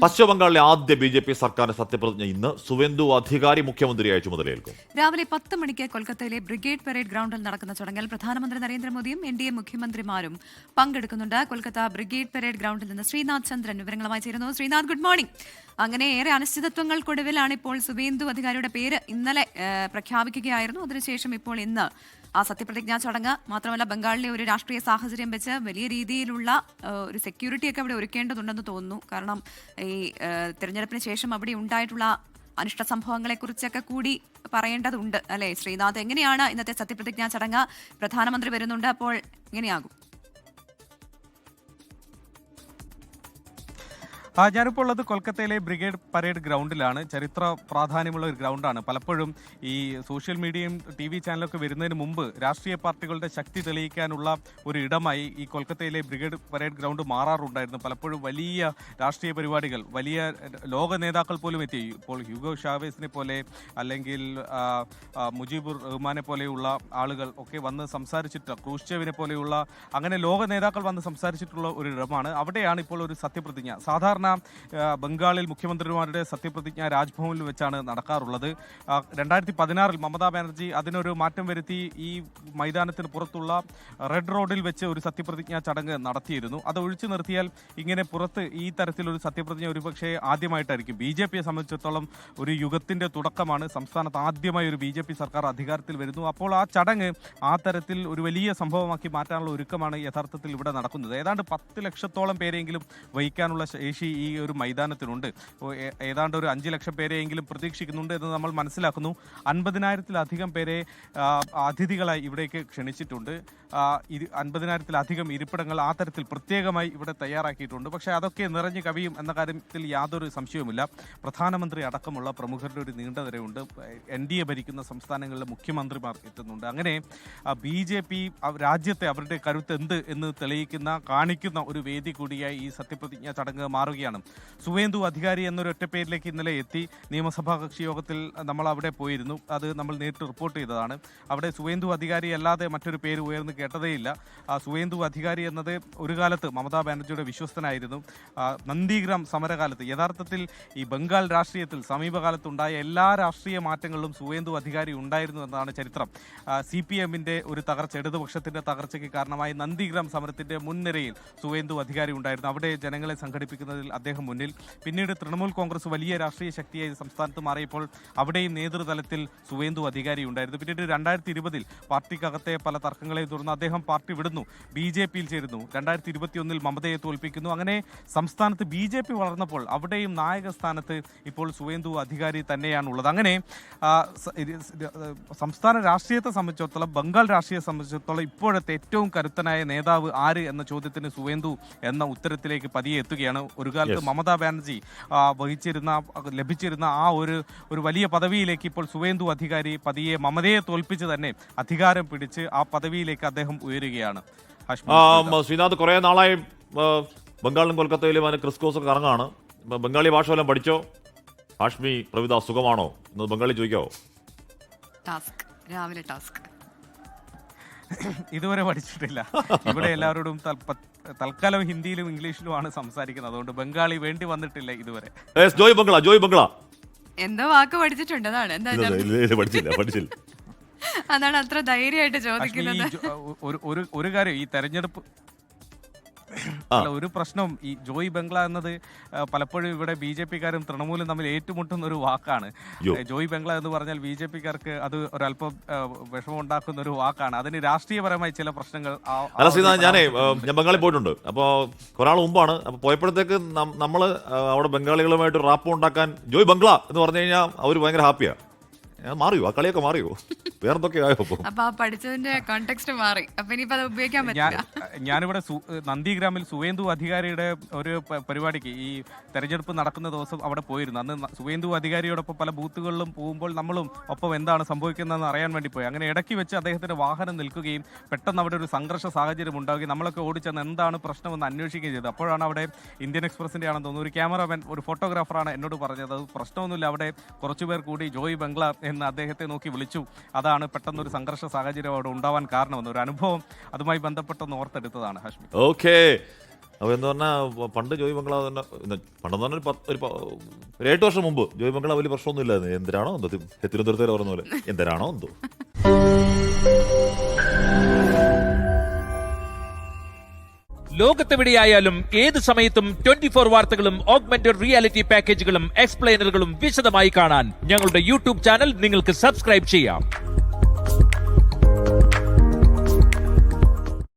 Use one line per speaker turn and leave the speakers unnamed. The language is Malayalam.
പശ്ചിമ ബംഗാളിലെ ആദ്യ ബി.ജെ.പി. സർക്കാരിന്റെ സത്യപ്രതിജ്ഞ ഇന്ന്. സുവേന്ദു അധികാരി മുഖ്യമന്ത്രിയായി ചുമതലയേൽക്കും.
രാവിലെ 10 മണിക്ക് കൊൽക്കത്തയിലെ ബ്രിഗേഡ് പരേഡ് ഗ്രൗണ്ടിൽ നടക്കുന്ന ചടങ്ങിൽ പ്രധാനമന്ത്രി നരേന്ദ്രമോദിയും എൻ.ഡി.എ മുഖ്യമന്ത്രിമാരും പങ്കെടുക്കുന്നുണ്ട്. കൊൽക്കത്ത ബ്രിഗേഡ് പരേഡ് ഗ്രൗണ്ടിൽ നിന്ന് ശ്രീനാഥ് ചന്ദ്രൻ വിവരങ്ങളുമായി ചേരുന്നു. Sreenath, good morning. അങ്ങനെ ഏറെ അനിശ്ചിതത്വങ്ങൾക്കൊടുവിലാണ് ഇപ്പോൾ സുവേന്ദു അധികാരിയുടെ പേര് ഇന്നലെ പ്രഖ്യാപിക്കുകയായിരുന്നു. അതിനുശേഷം ഇപ്പോൾ ഇന്ന് ആ സത്യപ്രതിജ്ഞാ ചടങ്ങ് മാത്രമല്ല, ബംഗാളിലെ ഒരു രാഷ്ട്രീയ സാഹചര്യം വെച്ച് വലിയ രീതിയിലുള്ള ഒരു സെക്യൂരിറ്റിയൊക്കെ അവിടെ ഒരുക്കേണ്ടതുണ്ടെന്ന് തോന്നുന്നു. കാരണം ഈ തെരഞ്ഞെടുപ്പിന് ശേഷം അവിടെ ഉണ്ടായിട്ടുള്ള അനിഷ്ട സംഭവങ്ങളെക്കുറിച്ചൊക്കെ കൂടി പറയേണ്ടതുണ്ട് അല്ലേ ശ്രീനാഥ്? എങ്ങനെയാണ് ഇന്നത്തെ സത്യപ്രതിജ്ഞാ ചടങ്ങ്? പ്രധാനമന്ത്രി വരുന്നുണ്ട്, അപ്പോൾ എങ്ങനെയാകും?
ഞാനിപ്പോൾ ഉള്ളത് കൊൽക്കത്തയിലെ ബ്രിഗേഡ് പരേഡ് ഗ്രൗണ്ടിലാണ്. ചരിത്ര പ്രാധാന്യമുള്ള ഒരു ഗ്രൗണ്ടാണ്. പലപ്പോഴും ഈ സോഷ്യൽ മീഡിയയും TV ചാനലൊക്കെ വരുന്നതിന് മുമ്പ് രാഷ്ട്രീയ പാർട്ടികളുടെ ശക്തി തെളിയിക്കാനുള്ള ഒരു ഇടമായി ഈ കൊൽക്കത്തയിലെ ബ്രിഗേഡ് പരേഡ് ഗ്രൗണ്ട് മാറാറുണ്ടായിരുന്നു. പലപ്പോഴും വലിയ രാഷ്ട്രീയ പരിപാടികൾ, വലിയ ലോക നേതാക്കൾ പോലും എത്തി. ഇപ്പോൾ ഹ്യൂഗോ ഷാവേസിനെ പോലെ അല്ലെങ്കിൽ മുജീബുർ റഹ്മാനെ പോലെയുള്ള ആളുകൾ ഒക്കെ വന്ന് സംസാരിച്ചിട്ട്, ക്രൂഷ്ചേവിനെ പോലെയുള്ള അങ്ങനെ ലോക നേതാക്കൾ വന്ന് സംസാരിച്ചിട്ടുള്ള ഒരു ഇടമാണ്. അവിടെയാണ് ഇപ്പോൾ ഒരു സത്യപ്രതിജ്ഞ. സാധാരണ ബംഗാളിൽ മുഖ്യമന്ത്രിമാരുടെ സത്യപ്രതിജ്ഞ രാജ്ഭവനിൽ വെച്ചാണ് നടക്കാറുള്ളത്. 2016 മമതാ ബാനർജി അതിനൊരു മാറ്റം വരുത്തി ഈ മൈതാനത്തിന് പുറത്തുള്ള റെഡ് റോഡിൽ വെച്ച് ഒരു സത്യപ്രതിജ്ഞാ ചടങ്ങ് നടത്തിയിരുന്നു. അത് ഒഴിച്ചു നിർത്തിയാൽ ഇങ്ങനെ പുറത്ത് ഈ തരത്തിലൊരു സത്യപ്രതിജ്ഞ ഒരുപക്ഷെ ആദ്യമായിട്ടായിരിക്കും. BJPയെ സംബന്ധിച്ചിടത്തോളം ഒരു യുഗത്തിന്റെ തുടക്കമാണ്. സംസ്ഥാനത്ത് ആദ്യമായി ഒരു BJP സർക്കാർ അധികാരത്തിൽ വരുന്നു. അപ്പോൾ ആ ചടങ്ങ് ആ തരത്തിൽ ഒരു വലിയ സംഭവമാക്കി മാറ്റാനുള്ള ഒരുക്കമാണ് യഥാർത്ഥത്തിൽ ഇവിടെ നടക്കുന്നത്. ഏതാണ്ട് 10 ലക്ഷത്തോളം പേരെങ്കിലും വഹിക്കാനുള്ള ശേഷി ഈ ഒരു മൈതാനത്തിനുണ്ട്. ഏതാണ്ട് ഒരു 5 ലക്ഷം പേരെയെങ്കിലും പ്രതീക്ഷിക്കുന്നുണ്ട് എന്ന് നമ്മൾ മനസ്സിലാക്കുന്നു. 50,000-ലധികം പേരെ അതിഥികളായി ഇവിടേക്ക് ക്ഷണിച്ചിട്ടുണ്ട്. 50,000-ലധികം ഇരിപ്പിടങ്ങൾ ആ തരത്തിൽ പ്രത്യേകമായി ഇവിടെ തയ്യാറാക്കിയിട്ടുണ്ട്. പക്ഷേ അതൊക്കെ നിറഞ്ഞു കവിയും എന്ന കാര്യത്തിൽ യാതൊരു സംശയവുമില്ല. പ്രധാനമന്ത്രി അടക്കമുള്ള പ്രമുഖരുടെ ഒരു നീണ്ട നിരയുണ്ട്. NDA ഭരിക്കുന്ന സംസ്ഥാനങ്ങളിലെ മുഖ്യമന്ത്രിമാർ എത്തുന്നുണ്ട്. അങ്ങനെ BJP രാജ്യത്തെ അവരുടെ കരുത്ത് എന്ത് എന്ന് കാണിക്കുന്ന ഒരു വേദി കൂടിയായി ഈ സത്യപ്രതിജ്ഞ ചടങ്ങ് മാറുകയാണ്. സുവേന്ദു അധികാരി എന്നൊരു ഒറ്റ പേരിലേക്ക് ഇന്നലെ എത്തി. നിയമസഭാ കക്ഷി യോഗത്തിൽ നമ്മൾ അവിടെ പോയിരുന്നു. അത് നമ്മൾ നേരിട്ട് റിപ്പോർട്ട് ചെയ്തതാണ്. അവിടെ സുവേന്ദു അധികാരി അല്ലാതെ മറ്റൊരു പേര് ഉയർന്നു കേട്ടതേയില്ല. സുവേന്ദു അധികാരി എന്നത് ഒരു കാലത്ത് മമതാ ബാനർജിയുടെ വിശ്വസ്തനായിരുന്നു. നന്ദിഗ്രാം സമരകാലത്ത് യഥാർത്ഥത്തിൽ ഈ ബംഗാൾ രാഷ്ട്രീയത്തിൽ സമീപകാലത്തുണ്ടായ എല്ലാ രാഷ്ട്രീയ മാറ്റങ്ങളിലും സുവേന്ദു അധികാരി ഉണ്ടായിരുന്നു എന്നതാണ് ചരിത്രം. CPM-ന്റെ ഒരു തകർച്ച, ഇടതുപക്ഷത്തിന്റെ തകർച്ചയ്ക്ക് കാരണമായി നന്ദിഗ്രാം സമരത്തിന്റെ മുൻനിരയിൽ സുവേന്ദു അധികാരി ഉണ്ടായിരുന്നു. അവിടെ ജനങ്ങളെ സംഘടിപ്പിക്കുന്നതിൽ അദ്ദേഹം മുന്നിൽ. പിന്നീട് തൃണമൂൽ കോൺഗ്രസ് വലിയ രാഷ്ട്രീയ ശക്തിയായി സംസ്ഥാനത്ത് മാറിയപ്പോൾ അവിടെയും നേതൃതലത്തിൽ സുവേന്ദു അധികാരി ഉണ്ടായിരുന്നു. പിന്നീട് 2020 പാർട്ടിക്കകത്തെ പല തർക്കങ്ങളെ തുടർന്ന് അദ്ദേഹം പാർട്ടി വിടുന്നു, BJPയിൽ ചേരുന്നു. 2021 മമതയെ തോൽപ്പിക്കുന്നു. അങ്ങനെ സംസ്ഥാനത്ത് BJP വളർന്നപ്പോൾ അവിടെയും നായക സ്ഥാനത്ത് ഇപ്പോൾ സുവേന്ദു അധികാരി തന്നെയാണുള്ളത്. അങ്ങനെ സംസ്ഥാന രാഷ്ട്രീയത്തെ സംബന്ധിച്ചിടത്തോളം, ബംഗാൾ രാഷ്ട്രീയത്തെ സംബന്ധിച്ചിടത്തോളം ഇപ്പോഴത്തെ ഏറ്റവും കരുത്തനായ നേതാവ് ആര് എന്ന ചോദ്യത്തിന് സുവേന്ദു എന്ന ഉത്തരത്തിലേക്ക് പതിയെ എത്തുകയാണ്. ഒരു കാലത്ത് മമതാ ബാനർജി ലഭിച്ചിരുന്ന ആ ഒരു വലിയ പദവിയിലേക്ക് ഇപ്പോൾ സുവേന്ദു അധികാരി പതിയെ മമതയെ തോൽപ്പിച്ച് തന്നെ അധികാരം പിടിച്ച് ആ പദവിയിലേക്ക് അദ്ദേഹം ഉയരുകയാണ്.
ശ്രീനാഥ്, കുറെ നാളായി ബംഗാളിലും കൊൽക്കത്തയിലും അതിന് ക്രിസ്കോസ് ഒക്കെ ഇറങ്ങാണ്. ബംഗാളി ഭാഷ വല്ലതും പഠിച്ചോ? ഹാഷ്മി, പ്രവിത, സുഖമാണോ എന്ന് ബംഗാളി ചോദിക്കാവോ?
രാവിലെ ടാസ്ക്
ഇതുവരെ പഠിച്ചിട്ടില്ല. ഇവിടെ എല്ലാവരോടും തൽക്കാലം ഹിന്ദിയിലും ഇംഗ്ലീഷിലുമാണ് സംസാരിക്കുന്നത്. അതുകൊണ്ട് ബംഗാളി വേണ്ടി വന്നിട്ടില്ല ഇതുവരെ.
ജോയ് ബംഗ്ല
എന്തോ വാക്ക് പഠിച്ചിട്ടുണ്ട്. അതാണ് അതാണ് അത്ര ധൈര്യമായിട്ട് ചോദിക്കുന്നത്.
ഒരു കാര്യം, ഈ തെരഞ്ഞെടുപ്പ് ഒരു പ്രശ്നം, ഈ ജോയ് ബംഗ്ല എന്നത് പലപ്പോഴും ഇവിടെ BJPക്കാരും തൃണമൂലും തമ്മിൽ ഏറ്റുമുട്ടുന്ന ഒരു വാക്കാണ്. ജോയ് ബംഗ്ല എന്ന് പറഞ്ഞാൽ BJPക്കാർക്ക് അത് ഒരല്പം വിഷമം ഉണ്ടാക്കുന്ന ഒരു വാക്കാണ്. അതിന് രാഷ്ട്രീയപരമായി ചില പ്രശ്നങ്ങൾ.
ഞാൻ ബംഗാളിൽ പോയിട്ടുണ്ട്. അപ്പോൾ കുറെ മുമ്പാണ്. അപ്പോൾ പോയപ്പോഴത്തേക്ക് നമ്മൾ അവിടെ ബംഗാളികളുമായിട്ട് റാപ്പ് ഉണ്ടാക്കാൻ ജോയ് ബംഗ്ല എന്ന് പറഞ്ഞു കഴിഞ്ഞാൽ അവർ ഭയങ്കര ഹാപ്പിയാ. മാറിയോ? ആ കളിയൊക്കെ മാറിയോ? വേറെന്തൊക്കെ ആയോ?
അപ്പൊ പഠിച്ചതിന്റെ കോണ്ടെക്സ്റ്റ് മാറി. അപ്പൊ ഇനിയിപ്പോ അത് ഉപയോഗിക്കാൻ പറ്റില്ല.
ഞാനിവിടെ നന്ദിഗ്രാമിൽ സുവേന്ദു അധികാരിയുടെ ഒരു പരിപാടിക്ക് ഈ തെരഞ്ഞെടുപ്പ് നടക്കുന്ന ദിവസം അവിടെ പോയിരുന്നു. അന്ന് സുവേന്ദു അധികാരിയോടൊപ്പം പല ബൂത്തുകളിലും പോകുമ്പോൾ നമ്മളും ഒപ്പം എന്താണ് സംഭവിക്കുന്നതെന്ന് അറിയാൻ വേണ്ടി പോയി. അങ്ങനെ ഇടയ്ക്ക് വെച്ച് അദ്ദേഹത്തിന്റെ വാഹനം നിൽക്കുകയും പെട്ടെന്ന് അവിടെ ഒരു സംഘർഷ സാഹചര്യം ഉണ്ടാവുകയും നമ്മളൊക്കെ ഓടിച്ചെന്ന് എന്താണ് പ്രശ്നമെന്ന് അന്വേഷിക്കുകയും ചെയ്തു. അപ്പോഴാണ് അവിടെ ഇന്ത്യൻ എക്സ്പ്രസിന്റെ ആണെന്ന് തോന്നുന്നു ഒരു ക്യാമറാമാൻ, ഒരു ഫോട്ടോഗ്രാഫറാണ് എന്നോട് പറഞ്ഞത്, അത് പ്രശ്നമൊന്നുമില്ല, അവിടെ കുറച്ചുപേർ കൂടി ജോയ് ബംഗ്ല എന്ന് അദ്ദേഹത്തെ നോക്കി വിളിച്ചു, അതാണ് പെട്ടെന്നൊരു സംഘർഷ സാഹചര്യം അവിടെ ഉണ്ടാവാൻ കാരണമെന്ന് ഒരു അനുഭവം അതുമായി ബന്ധപ്പെട്ടൊന്ന് ഓർത്തെടുത്തതാണ്. ഹാഷ്മി,
ഓക്കേ. അപ്പോൾ എന്ന് പറഞ്ഞാൽ പണ്ട് ജോയ് ബംഗ്ലാവ് തന്നെ പണ്ടെന്ന് പറഞ്ഞാൽ ഒരു 8 വർഷം മുമ്പ് ജോയ് ബംഗ്ലാവ് വലിയ പ്രശ്നമൊന്നും ഇല്ലായിരുന്നു. എന്തിനാണോ എന്തോ തിരുവനന്തപുരത്തേക്ക് പറഞ്ഞ പോലെ എന്തിനാണോ എന്തോ.
ലോകത്തെവിടെയായാലും ഏത് സമയത്തും 24 വാർത്തകളും ഓഗ്മെന്റഡ് റിയാലിറ്റി പാക്കേജുകളും എക്സ്പ്ലെയിനറുകളും വിശദമായി കാണാൻ ഞങ്ങളുടെ യൂട്യൂബ് ചാനൽ നിങ്ങൾക്ക് സബ്സ്ക്രൈബ് ചെയ്യാം.